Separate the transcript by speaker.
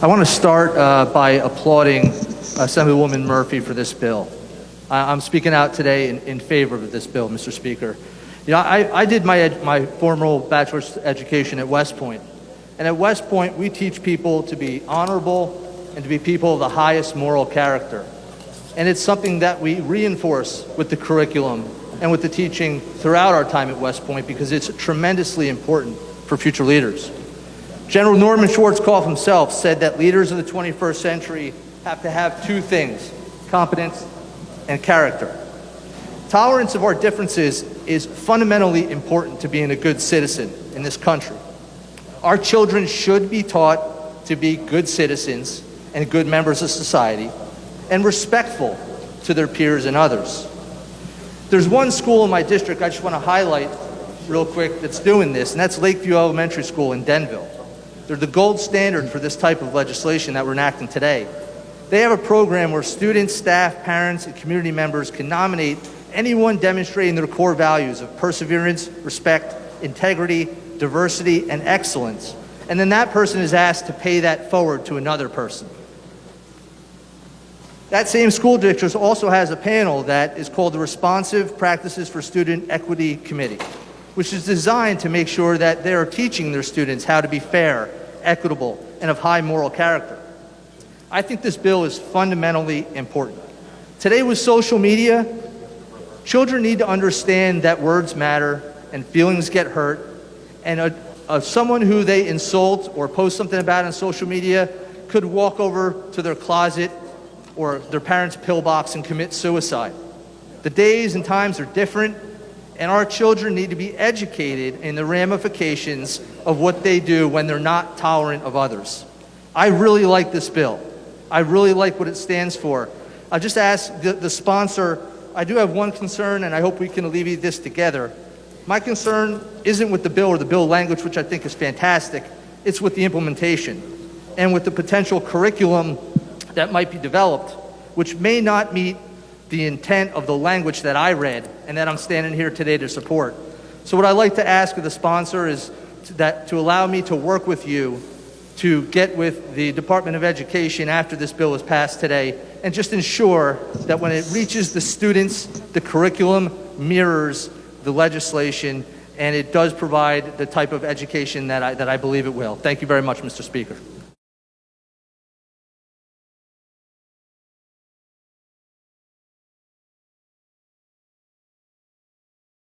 Speaker 1: I want to start by applauding Assemblywoman Murphy for this bill. I'm speaking out today in favor of this bill, Mr. Speaker. You know, I did my formal bachelor's education at West Point. And at West Point, we teach people to be honorable and to be people of the highest moral character. And it's something that we reinforce with the curriculum and with the teaching throughout our time at West Point because it's tremendously important for future leaders. General Norman Schwarzkopf himself said that leaders of the 21st century have to have two things: competence and character. Tolerance of our differences is fundamentally important to being a good citizen in this country. Our children should be taught to be good citizens and good members of society and respectful to their peers and others. There's one school in my district I just want to highlight real quick that's doing this, and that's Lakeview Elementary School in Denville. They're the gold standard for this type of legislation that we're enacting today. They have a program where students, staff, parents, and community members can nominate anyone demonstrating their core values of perseverance, respect, integrity, diversity, and excellence. And then that person is asked to pay that forward to another person. That same school district also has a panel that is called the Responsive Practices for Student Equity Committee, which is designed to make sure that they are teaching their students how to be fair, equitable, and of high moral character. I think this bill is fundamentally important. Today with social media, children need to understand that words matter and feelings get hurt, and someone who they insult or post something about on social media could walk over to their closet or their parents' pillbox and commit suicide. The days and times are different, and our children need to be educated in the ramifications of what they do when they're not tolerant of others. I really like this bill. I really like what it stands for. I just ask the sponsor, I do have one concern, and I hope we can alleviate this together. My concern isn't with the bill or the bill language, which I think is fantastic. It's with the implementation and with the potential curriculum that might be developed, which may not meet the intent of the language that I read and that I'm standing here today to support. So what I'd like to ask of the sponsor is to allow me to work with you to get with the Department of Education after this bill is passed today and just ensure that when it reaches the students, the curriculum mirrors the legislation and it does provide the type of education that I believe it will. Thank you very much, Mr. Speaker.